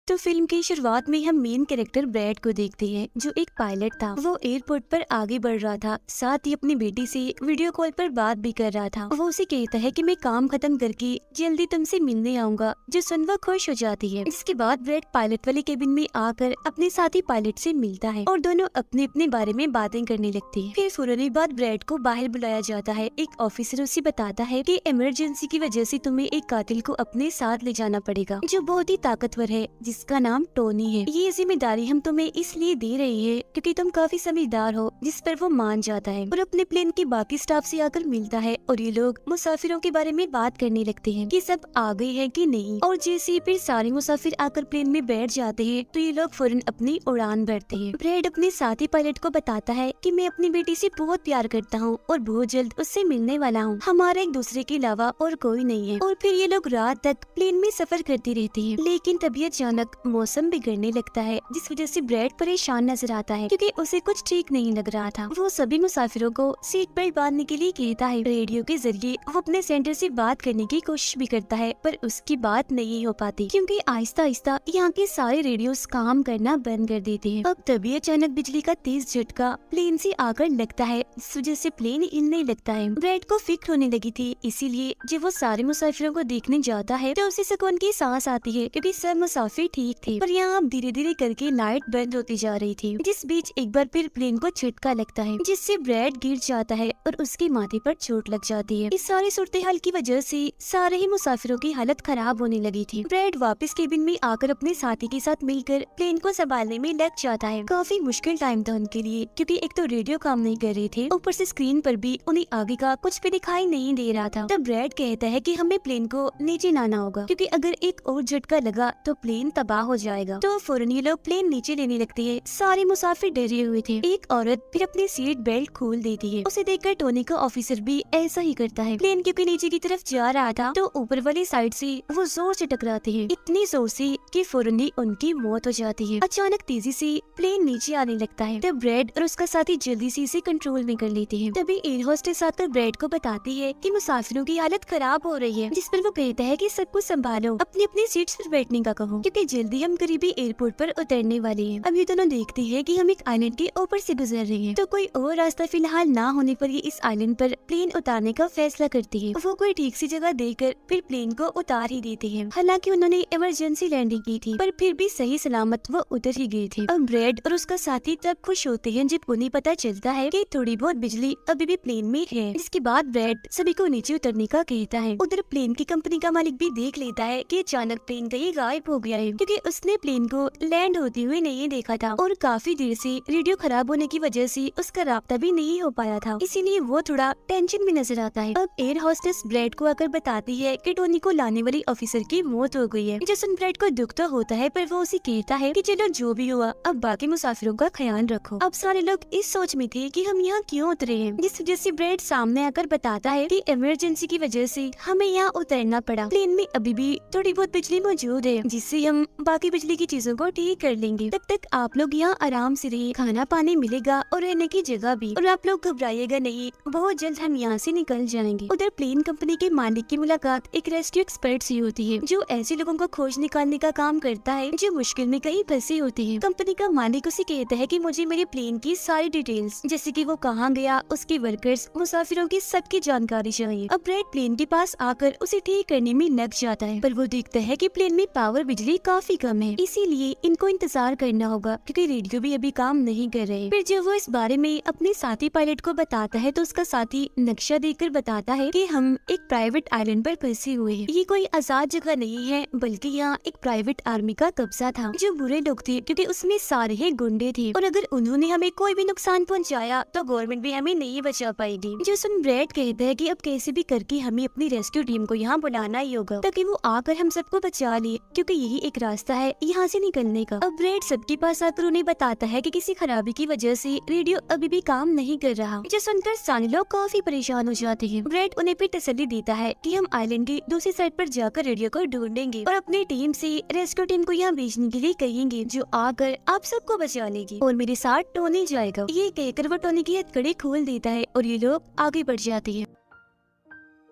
तो फिल्म की शुरुआत में हम मेन कैरेक्टर ब्रैड को देखते हैं, जो एक पायलट था। वो एयरपोर्ट पर आगे बढ़ रहा था, साथ ही अपनी बेटी से वीडियो कॉल पर बात भी कर रहा था। वो उसे कहता है कि मैं काम खत्म करके जल्दी तुमसे मिलने आऊंगा, जो सुन वो खुश हो जाती है। इसके बाद ब्रैड पायलट वाले केबिन में आकर अपने साथी पायलट से मिलता है और दोनों अपने अपने बारे में बातें करने लगते हैं। फिर फौरन बाद ब्रैड को बाहर बुलाया जाता है। एक ऑफिसर उसे बताता है कि इमरजेंसी की वजह से तुम्हें एक कातिल को अपने साथ ले जाना पड़ेगा, जो बहुत ही ताकतवर है, जिसका नाम टोनी है। ये जिम्मेदारी हम तुम्हें इसलिए दे रही है क्योंकि तुम काफी समझदार हो, जिस पर वो मान जाता है और अपने प्लेन के बाकी स्टाफ से आकर मिलता है। और ये लोग मुसाफिरों के बारे में बात करने लगते हैं कि सब आ गए हैं कि नहीं। और जैसे ही फिर सारे मुसाफिर आकर प्लेन में बैठ जाते हैं तो ये लोग फौरन अपनी उड़ान भरते हैं। ब्रैड अपने साथी पायलट को बताता है कि मैं अपनी बेटी से बहुत प्यार करता हूँ और बहुत जल्द उससे मिलने वाला हूँ। हमारे एक दूसरे के अलावा और कोई नहीं है। और फिर ये लोग रात तक प्लेन में सफर करते रहते हैं, लेकिन तभी अचानक मौसम बिगड़ने लगता है, जिस वजह से ब्रैड परेशान नजर आता है क्योंकि उसे कुछ ठीक नहीं लग रहा था। वो सभी मुसाफिरों को सीट बेल्ट बांधने के लिए कहता है। रेडियो के जरिए वो अपने सेंटर से बात करने की कोशिश भी करता है, पर उसकी बात नहीं हो पाती क्योंकि आहिस्ता आहिस्ता यहाँ के सारे रेडियोस काम करना बंद कर देते हैं। अब तभी अचानक बिजली का तेज झटका प्लेन से आकर लगता है, इस वजह से प्लेन हिलने लगता है। ब्रैड को फिक्र होने लगी थी, इसीलिए जब वो सारे मुसाफिरों को देखने जाता है तो उसे सुकून की सांस आती है क्योंकि सब मुसाफिर ठीक थे। पर यहाँ अब धीरे धीरे करके लाइट बंद होती जा रही थी। जिस बीच एक बार फिर प्लेन को झटका लगता है, जिससे ब्रैड गिर जाता है और उसके माथे पर चोट लग जाती है। इस सारी सूरत हाल की वजह से सारे ही मुसाफिरों की हालत खराब होने लगी थी। ब्रैड वापस केबिन में आकर अपने साथी के साथ मिलकर प्लेन को संभालने में लग जाता है। काफी मुश्किल टाइम था उनके लिए क्योंकि एक तो रेडियो काम नहीं कर रहे थे, ऊपर से स्क्रीन पर भी उन्हें आगे का कुछ भी दिखाई नहीं दे रहा था। तब ब्रैड कहता है कि हमें प्लेन को नीचे लाना होगा क्योंकि अगर एक और झटका लगा तो प्लेन तबाह हो जाएगा। तो फौरन ये लोग प्लेन नीचे लेने लगते हैं। सारे मुसाफिर डरे हुए थे। एक औरत फिर अपनी सीट बेल्ट खोल देती है। उसे देखकर टोनी का ऑफिसर भी ऐसा ही करता है। प्लेन क्योंकि नीचे की तरफ जा रहा था तो ऊपर वाली साइड से वो जोर से टकराते हैं, इतनी जोर से कि फौरन ही उनकी मौत हो जाती है। अचानक तेजी से प्लेन नीचे आने लगता है। तब ब्रैड और उसका साथी जल्दी से इसे कंट्रोल में कर लेते हैं। तभी एयर होस्टेस आकर ब्रैड को बताती है कि मुसाफिरों की हालत खराब हो रही है, जिस पर वो कहता है कि सब कुछ संभालो, अपनी अपनी सीट्स पर बैठने का कहो क्योंकि जल्दी हम करीबी एयरपोर्ट पर उतरने वाले हैं। अब ये दोनों देखते हैं कि हम एक आइलैंड के ऊपर से गुजर रहे हैं, तो कोई और रास्ता फिलहाल ना होने पर ये इस आइलैंड पर प्लेन उतारने का फैसला करती है। वो कोई ठीक सी जगह देखकर फिर प्लेन को उतार ही देते हैं। हालांकि उन्होंने इमरजेंसी लैंडिंग की थी, पर फिर भी सही सलामत वो उतर ही गए थे। अब ब्रैड और उसका साथी तब खुश होते हैं जब उन्हें पता चलता है कि थोड़ी बहुत बिजली अभी भी प्लेन में है। इसके बाद ब्रैड सभी को नीचे उतरने का कहता है। उधर प्लेन की कंपनी का मालिक भी देख लेता है कि अचानक प्लेन कहीं गायब हो गया है क्योंकि उसने प्लेन को लैंड होते हुए नहीं देखा था और काफी देर से रेडियो खराब होने की वजह से उसका राब्ता भी नहीं हो पाया था, इसीलिए वो थोड़ा टेंशन में नजर आता है। अब एयर होस्टेस ब्रैड को आकर बताती है कि टोनी को लाने वाली ऑफिसर की मौत हो गई है। जो सुन ब्रैड को दुख तो होता है, पर वो उसे कहता है कि चलो जो भी हुआ अब बाकी मुसाफिरों का ख्याल रखो। अब सारे लोग इस सोच में थे कि हम यहाँ क्यों उतरे हैं, जिस वजह से ब्रैड सामने आकर बताता है कि इमरजेंसी की वजह से हमें यहाँ उतरना पड़ा। प्लेन में अभी भी थोड़ी बहुत बिजली मौजूद है, जिससे हम बाकी बिजली की चीजों को ठीक कर लेंगे। तब तक आप लोग यहाँ आराम से रहिए, खाना पानी मिलेगा और रहने की जगह भी, और आप लोग घबराइएगा नहीं, बहुत जल्द हम यहाँ से निकल जाएंगे। उधर प्लेन कंपनी के मालिक की मुलाकात एक रेस्क्यू एक्सपर्ट से होती है, जो ऐसे लोगों को खोज निकालने का काम करता है जो मुश्किल में कहीं फंसे होते हैं। कंपनी का मालिक उसे कहता है कि मुझे मेरे प्लेन की सारी डिटेल्स, जैसे कि वो कहाँ गया, उसके वर्कर्स, मुसाफिरों की सबकी जानकारी चाहिए। अब ब्रैड प्लेन के पास आकर उसे ठीक करने में लग जाता है, पर वो देखता है कि प्लेन में पावर बिजली काफी कम है, इसीलिए इनको इंतजार करना होगा क्योंकि रेडियो भी अभी काम नहीं कर रहे। फिर जब वो इस बारे में अपने साथी पायलट को बताता है तो उसका साथी नक्शा देखकर बताता है कि हम एक प्राइवेट आइलैंड पर फंसे हुए हैं। ये कोई आजाद जगह नहीं है, बल्कि यहाँ एक प्राइवेट आर्मी का कब्जा था, जो बुरे लोग थे क्योंकि उसमें सारे ही गुंडे थे, और अगर उन्होंने हमें कोई भी नुकसान पहुँचाया तो गवर्नमेंट भी हमें नहीं बचा पाएगी। जो सुन ब्रैड कहता है कि अब कैसे भी करके हमें अपनी रेस्क्यू टीम को यहाँ बुलाना ही होगा ताकि वो आकर हम सबको बचा ले, क्योंकि यही एक रास्ता है यहाँ से निकलने का। अब ब्रैड सबके पास आकर उन्हें बताता है कि किसी खराबी की वजह से रेडियो अभी भी काम नहीं कर रहा। जो सुनकर सारे लोग काफी परेशान हो जाते हैं। ब्रैड उन्हें फिर तसल्ली देता है कि हम आइलैंड की दूसरी साइड पर जाकर रेडियो को ढूंढेंगे और अपनी टीम से रेस्क्यू टीम को यहाँ भेजने के लिए कहेंगे, जो आकर आप सबको बचा लेगी और मेरे साथ टोनी जाएगा। ये कहकर वो टोनी की हथकड़ी खोल देता है और ये लोग आगे बढ़ जाते हैं।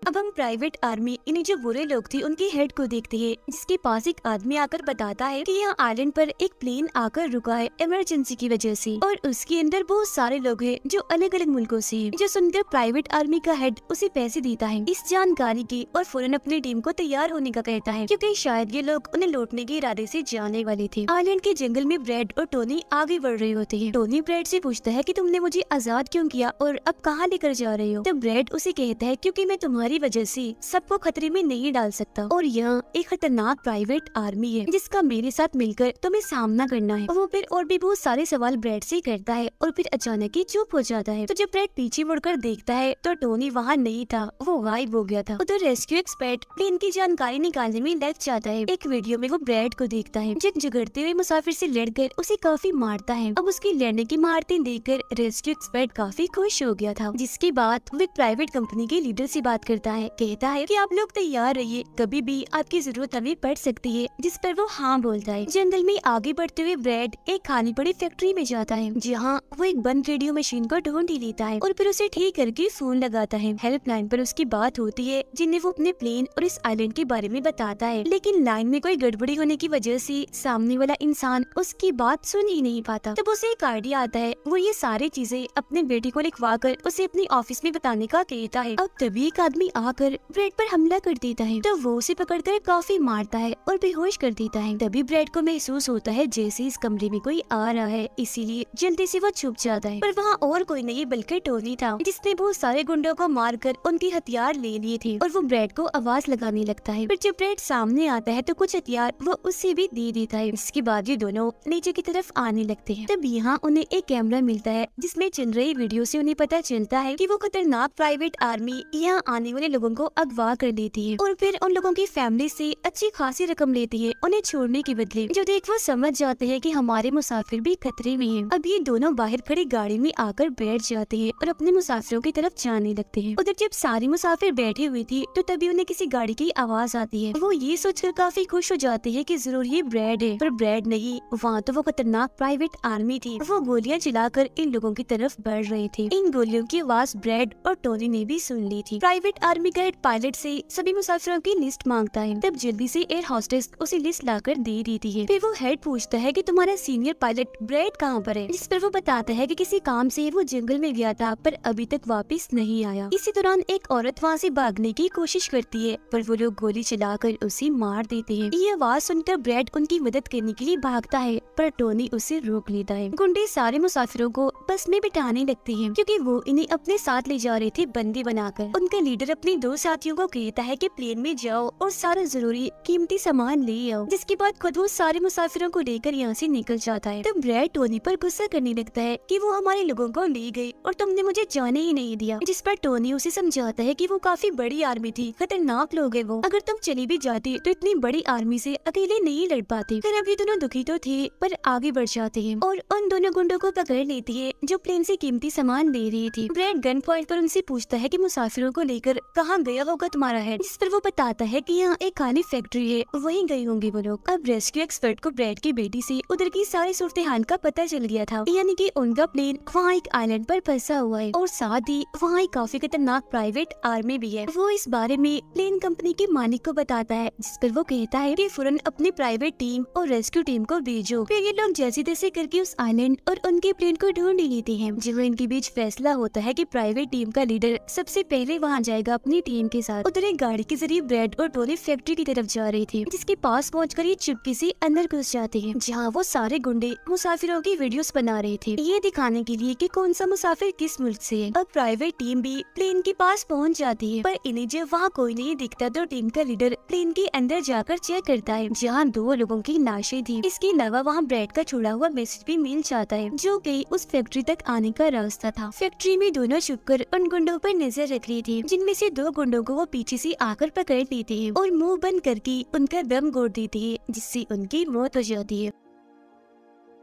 अब हम प्राइवेट आर्मी इन्हें जो बुरे लोग थे उनके हेड को देखते हैं, जिसके पास एक आदमी आकर बताता है कि यहाँ आइलैंड पर एक प्लेन आकर रुका है इमरजेंसी की वजह से, और उसके अंदर बहुत सारे लोग हैं जो अलग अलग मुल्कों से हैं। जो सुनकर प्राइवेट आर्मी का हेड उसे पैसे देता है इस जानकारी की, और फौरन अपनी टीम को तैयार होने का कहता है, क्योंकि शायद ये लोग उन्हें लौटने के इरादे से जाने वाले थे। आइलैंड के जंगल में ब्रेड और टोनी आगे बढ़ रहे होते हैं। टोनी ब्रेड से पूछता है कि तुमने मुझे आजाद क्यों किया और अब कहाँ लेकर जा रहे हो? तो ब्रेड उसे कहता है, क्योंकि मैं तुम्हारी वजह से सबको खतरे में नहीं डाल सकता, और यहाँ एक खतरनाक प्राइवेट आर्मी है जिसका मेरे साथ मिलकर तुम्हें सामना करना है। वो फिर और भी बहुत सारे सवाल ब्रेड से करता है, और फिर अचानक ही चुप हो जाता है। तो जब ब्रेड पीछे मुड़कर देखता है तो टोनी वहाँ नहीं था, वो गायब हो गया था। उधर रेस्क्यू एक्सपर्ट प्लेन की जानकारी निकालने में लग जाता है। एक वीडियो में वो ब्रेड को देखता है जो झगड़ते हुए मुसाफिर से लड़कर उसे काफी मारता है। अब उसकी लड़ने की महारतें देखकर रेस्क्यू एक्सपर्ट काफी खुश हो गया था। जिसके बाद वो एक प्राइवेट कंपनी के लीडर से बात करता है, कहता है कि आप लोग तैयार रहिए, कभी भी आपकी जरूरत हमें पड़ सकती है। जिस पर वो हाँ बोलता है। जंगल में आगे बढ़ते हुए ब्रेड एक खाली पड़ी फैक्ट्री में जाता है, जहाँ वो एक बंद रेडियो मशीन को ढूंढ ही लेता है और फिर उसे ठीक करके फोन लगाता है। हेल्पलाइन पर उसकी बात होती है, जिन्हें वो अपने प्लेन और इस आइलैंड के बारे में बताता है, लेकिन लाइन में कोई गड़बड़ी होने की वजह से सामने वाला इंसान उसकी बात सुन ही नहीं पाता। तब उसे एक आइडिया आता है, वो ये सारी चीजें अपने बेटे को लिखवा कर उसे अपनी ऑफिस में बताने का कहता है। अब तभी एक आदमी आकर ब्रेड पर हमला कर देता है, तो वो उसे पकड़कर काफी मारता है और बेहोश कर देता है। तभी ब्रेड को महसूस होता है जैसे इस कमरे में कोई आ रहा है, इसीलिए जल्दी से वो छुप जाता है। पर वहाँ और कोई नहीं बल्कि टोनी था, जिसने बहुत सारे गुंडों को मारकर उनके हथियार ले लिए थे, और वो ब्रेड को आवाज लगाने लगता है। फिर जब ब्रेड सामने आता है तो कुछ हथियार वो उससे भी दे देता है। इसके बाद ये दोनों नीचे की तरफ आने लगते हैं। तब यहाँ उन्हें एक कैमरा मिलता है, जिसमें चल रही वीडियो से उन्हें पता चलता है कि वो खतरनाक प्राइवेट आर्मी यहाँ आने वाले लोगों को अगवा कर लेती है, और फिर उन लोगों की फैमिली से अच्छी खासी रकम लेती है उन्हें छोड़ने के बदले। जो देख वो समझ जाते हैं कि हमारे मुसाफिर भी खतरे में हैं। अब ये दोनों बाहर खड़ी गाड़ी में आकर बैठ जाते हैं और अपने मुसाफिरों की तरफ जाने लगते हैं। उधर जब सारी मुसाफिर बैठे हुए थे तो तभी उन्हें किसी गाड़ी की आवाज आती है। वो ये सोचकर काफी खुश हो जाते हैं कि जरूर ये ब्रेड है, पर ब्रेड नहीं, वहाँ तो वो खतरनाक प्राइवेट आर्मी थी। वो गोलियां चलाकर इन लोगों की तरफ बढ़ रहे थे। इन गोलियों की आवाज ब्रेड और टोनी ने भी सुन ली थी। प्राइवेट आर्मी का हेड पायलट से सभी मुसाफिरों की लिस्ट मांगता है। तब जल्दी से एयर होस्टेस उसे लिस्ट लाकर दे देती है। फिर वो हेड पूछता है कि तुम्हारा सीनियर पायलट ब्रेड कहाँ पर है? जिस पर वो बताता है कि किसी काम से वो जंगल में गया था, पर अभी तक वापस नहीं आया। इसी दौरान एक औरत वहाँ से भागने की कोशिश करती है, पर वो लोग गोली चलाकर उसे मार देते हैं। ये आवाज सुनकर ब्रेड उनकी मदद करने के लिए भागता है, पर टोनी उसे रोक लेता है। गुंडे सारे मुसाफिरों को बस में बिठाने लगते हैं, क्योंकि वो इन्हें अपने साथ ले जा रहे थे बंदी बनाकर। उनका लीडर अपने दो साथियों को कहता है कि प्लेन में जाओ और सारा जरूरी कीमती सामान ले आओ। जिसके बाद खुद वो सारे मुसाफिरों को लेकर यहाँ से निकल जाता है। तब ब्रेड टोनी पर गुस्सा करने लगता है कि वो हमारे लोगों को ले गए और तुमने मुझे जाने ही नहीं दिया। जिस पर टोनी उसे समझाता है कि वो काफी बड़ी आर्मी थी, खतरनाक लोग है वो, अगर तुम चली भी जाती तो इतनी बड़ी आर्मी से अकेले नहीं लड़ पाती। फिर अब ये दोनों दुखी तो थे, पर आगे बढ़ जाते हैं और उन दोनों गुंडों को पकड़ लेती है जो प्लेन से कीमती सामान ले रही थी। ब्रेड गन पॉइंट पर उनसे पूछता है कि मुसाफिरों को लेकर कहाँ गया होगा तुम्हारा हेड? जिस पर वो बताता है कि यहाँ एक खाली फैक्ट्री है, वहीं गए होंगे वो लोग। अब रेस्क्यू एक्सपर्ट को ब्रेड की बेटी से उधर की सारी सूरत हाल का पता चल गया था, यानी कि उनका प्लेन वहाँ एक आइलैंड पर फंसा हुआ है और साथ ही वहाँ एक काफी खतरनाक प्राइवेट आर्मी भी है। वो इस बारे में प्लेन कंपनी के मालिक को बताता है, जिस पर वो कहता है कि फौरन अपनी प्राइवेट टीम और रेस्क्यू टीम को भेजो। फिर ये लोग जैसे तैसे करके उस आइलैंड और उनके प्लेन को ढूंढ ही लेते हैं। जब इनके बीच फैसला होता है कि प्राइवेट टीम का लीडर सबसे पहले वहाँ जाएगा अपनी टीम के साथ। उधर एक गाड़ी के जरिए ब्रेड और टोनी फैक्ट्री की तरफ जा रहे थे, जिसके पास पहुंचकर ये चुपके से अंदर घुस जाते हैं, जहाँ वो सारे गुंडे मुसाफिरों की वीडियोस बना रहे थे, ये दिखाने के लिए कि कौन सा मुसाफिर किस मुल्क से है। अब प्राइवेट टीम भी प्लेन के पास पहुंच जाती है, पर इन्हें जब वहाँ कोई नहीं दिखता तो टीम का लीडर प्लेन के अंदर जाकर चेक करता है, जहाँ 2 लोगों की लाशें थी। इसके अलावा वहाँ ब्रेड का छुड़ा हुआ मैसेज भी मिल जाता है, जो कि उस फैक्ट्री तक आने का रास्ता था। फैक्ट्री में दोनों छुपकर उन गुंडों पर नजर रख रही थी, जिनमें से 2 गुंडों को वो पीछे से आकर पकड़ लेते हैं और मुंह बंद करके उनका दम घोट देते हैं, जिससे उनकी मौत हो जाती है।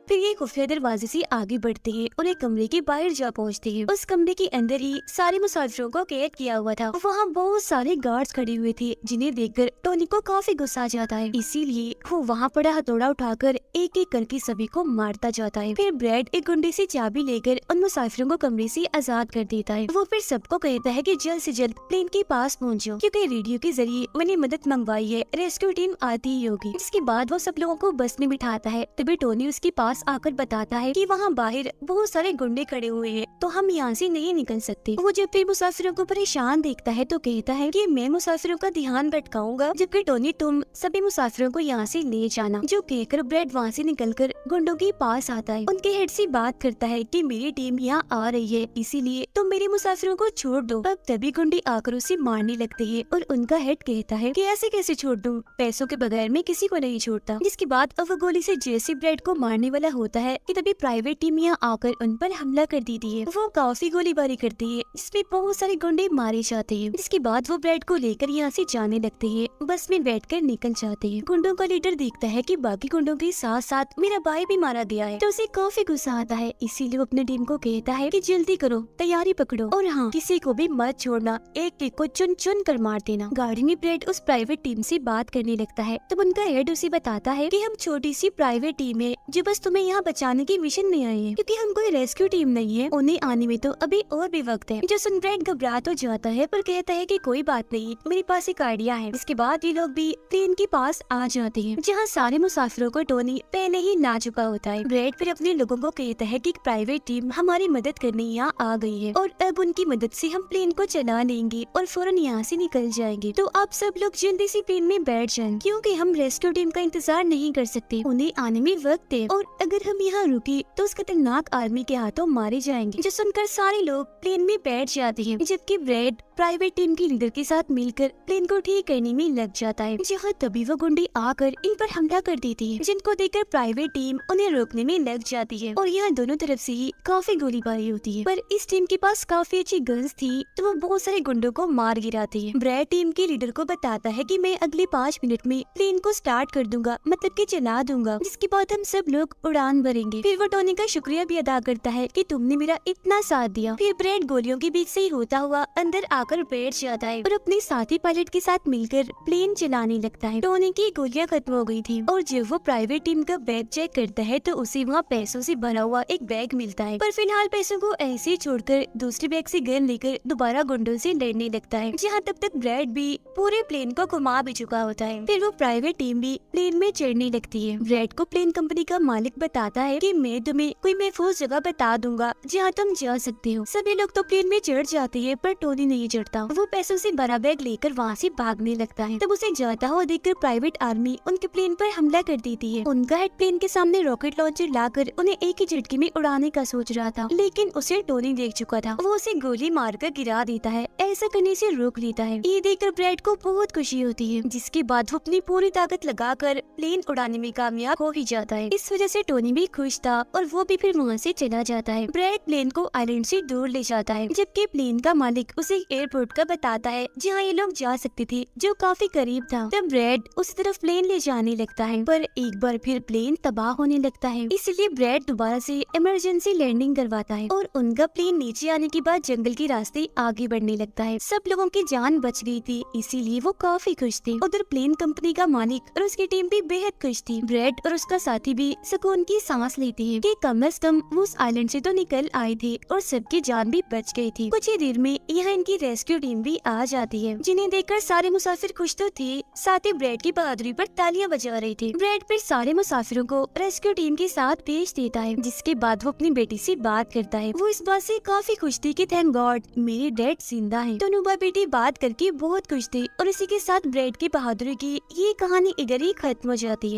फिर ये खुफिया दरवाजे से आगे बढ़ते हैं और एक कमरे के बाहर जा पहुंचते हैं। उस कमरे के अंदर ही सारे मुसाफिरों को कैद किया हुआ था। वहाँ बहुत सारे गार्ड्स खड़े हुए थे, जिन्हें देखकर टोनी को काफी गुस्सा आ जाता है। इसीलिए वो वहाँ पड़ा हथौड़ा उठाकर एक एक करके सभी को मारता जाता है। फिर ब्रैड एक गुंडे से चाबी लेकर उन मुसाफिरों को कमरे से आजाद कर देता है। वो फिर सबको कहता है कि जल्द से जल्द प्लेन के पास पहुंचो, क्योंकि रेडियो के जरिए मैंने मदद मंगवाई है, रेस्क्यू टीम आती ही होगी। इसके बाद वो सब लोगों को बस में बिठाता है। तभी टोनी उसके पास आकर बताता है कि वहाँ बाहर बहुत सारे गुंडे खड़े हुए हैं, तो हम यहाँ से नहीं निकल सकते। वो जब फिर मुसाफिरों को परेशान देखता है तो कहता है कि मैं मुसाफिरों का ध्यान भटकाऊंगा, जबकि टोनी तुम सभी मुसाफिरों को यहाँ से ले जाना। जो कहकर ब्रैड वहाँ से निकलकर गुंडों के पास आता है। उनके हेड से बात करता है कि मेरी टीम यहाँ आ रही है, इसीलिए तुम मेरे मुसाफिरों को छोड़ दो। अब तभी गुंडे आकर उसे मारने लगते हैं और उनका हेड कहता है कि ऐसे कैसे छोड़ दूं, पैसों के बगैर मैं किसी को नहीं छोड़ता। जिसके बाद अब वो गोली से जैसे ब्रैड को मारने वाला होता है कि तभी प्राइवेट टीम यहाँ आकर उन पर हमला कर देती है। वो काफी गोलीबारी करती है, इसमें बहुत सारे गुंडे मारे जाते हैं। जिसके बाद वो ब्रैड को लेकर यहाँ से जाने लगते हैं, बस में बैठकर निकल जाते हैं। गुंडों का लीडर देखता है कि बाकी गुंडों के साथ साथ मेरा भाई भी मारा गया है, तो उसे काफी गुस्सा आता है। इसीलिए वो अपनी टीम को कहता है कि जल्दी करो, तैयारी पकड़ो और हाँ, किसी को भी मत छोड़ना, एक एक को चुन चुन कर मार देना। गाड़ी में ब्रैड उस प्राइवेट टीम से बात करने लगता है, तब उनका हेड उसे बताता है कि हम छोटी सी प्राइवेट टीम है जो बस तुम्हें यहाँ बचाने की मिशन में आई है, क्योंकि हम कोई रेस्क्यू टीम नहीं है। उन्हें आने में तो अभी और भी वक्त है। जो सुन ब्रैड घबरा तो जाता है, पर कहता है कि कोई बात नहीं, मेरे पास एक आइडिया है। इसके बाद ये लोग भी प्लेन के पास आ जाते हैं, जहाँ सारे मुसाफिरों को टोनी पहले ही ला चुका होता है। ब्रैड फिर अपने लोगों को कहता है कि प्राइवेट टीम हमारी मदद करने यहाँ आ गई है और अब उनकी मदद से हम प्लेन को चला लेंगे और फौरन यहाँ से निकल जाएंगे। तो आप सब लोग जल्दी से प्लेन में बैठ जाएं, क्योंकि हम रेस्क्यू टीम का इंतजार नहीं कर सकते, उन्हें आने में वक्त है और अगर हम यहाँ रुके तो उस खतरनाक आर्मी के हाथों मारे जाएंगे। जो सुनकर सारे लोग प्लेन में बैठ जाते हैं, जबकि ब्रैड प्राइवेट टीम के लीडर के साथ मिलकर प्लेन को ठीक करने में लग जाता है। जहाँ तभी वो गुंडे आकर इन पर हमला कर देती है, जिनको देखकर प्राइवेट टीम उन्हें रोकने में लग जाती है और यहाँ दोनों तरफ से ही काफी गोलीबारी होती है। पर इस टीम के पास काफी अच्छी गन्स थी, तो वो बहुत सारे गुंडों को मार गिराती है। ब्रैड टीम के लीडर को बताता है कि मैं अगले 5 मिनट में प्लेन को स्टार्ट कर दूंगा, मतलब कि चला दूंगा, जिसके बाद हम सब लोग उड़ान भरेंगे। फिर वो टोनी का शुक्रिया भी अदा करता है कि तुमने मेरा इतना साथ दिया। फिर ब्रैड गोलियों के बीच से ही होता हुआ अंदर आकर बैठ जाता है और अपने साथी पायलट के साथ मिलकर प्लेन चलाने लगता है। टोनी की गोलियां खत्म हो गई थी और जब वो प्राइवेट टीम का बैग चेक करता है तो उसे वहाँ पैसों से भरा हुआ एक बैग मिलता है। पर फिलहाल पैसों को ऐसे ही छोड़कर दूसरे बैग से गन लेकर दोबारा गुंडों से लड़ने लगता है, जहाँ तब तक ब्रैड भी पूरे प्लेन को घुमा भी चुका होता है। फिर वो प्राइवेट टीम भी प्लेन में चढ़ने लगती है। ब्रैड को प्लेन कंपनी का मालिक बताता है कि मैं तुम्हें कोई महफूज जगह बता दूंगा जहाँ तुम जा सकते हो। सभी लोग तो प्लेन में चढ़ जाते हैं, पर टोनी नहीं चढ़ता। वो पैसों से भरा बैग लेकर वहाँ से भागने लगता है। तब उसे जाता हुआ देखकर प्राइवेट आर्मी उनके प्लेन पर हमला कर देती है। उनका हेड प्लेन के सामने रॉकेट लॉन्चर लाकर उन्हें एक ही झटके में उड़ाने का सोच रहा था, लेकिन उसे टोनी देख चुका था। वो उसे गोली मारकर गिरा देता है, ऐसा करने से रोक लेता है। ये देखकर ब्रैड को बहुत खुशी होती है, जिसके बाद वो अपनी पूरी ताकत लगाकर प्लेन उड़ाने में कामयाब हो ही जाता है। इस वजह से टोनी भी खुश था और वो भी फिर वहाँ से चला जाता है। ब्रैड प्लेन को आइलैंड से दूर ले जाता है, जबकि प्लेन का मालिक उसे एयरपोर्ट का बताता है जहाँ ये लोग जा सकते थे, जो काफी करीब था। तब ब्रैड उस तरफ प्लेन ले जाने लगता है, पर एक बार फिर प्लेन तबाह होने लगता है। इसलिए ब्रैड दोबारा से इमरजेंसी लैंडिंग करवाता है और उनका प्लेन नीचे आने के बाद जंगल के रास्ते आगे बढ़ने लगता है। सब लोगों की जान बच गई थी, इसीलिए वो काफी खुश थे। उधर प्लेन कंपनी का मालिक और उसकी टीम भी बेहद खुश थी। ब्रैड और उसका साथी भी सुकून की सांस लेते हैं कि कम से कम वो उस आइलैंड से तो निकल आए थे और सबकी जान भी बच गई थी। कुछ ही देर में यहाँ इनकी रेस्क्यू टीम भी आ जाती है, जिन्हें देखकर सारे मुसाफिर खुश तो थे, साथ ही ब्रैड की बहादुरी पर तालियां बजा रहे थे। ब्रैड फिर सारे मुसाफिरों को रेस्क्यू टीम के साथ भेज देता है, जिसके बाद वो अपनी बेटी से बात करता है। वो इस बात से काफी खुश थी कि थैंक गॉड मेरे डैड जिंदा हैं। दोनों भाई बेटी बात करके बहुत खुश थे और इसी के साथ ब्रैड की बहादुरी की ये कहानी इधर ही खत्म हो जाती है।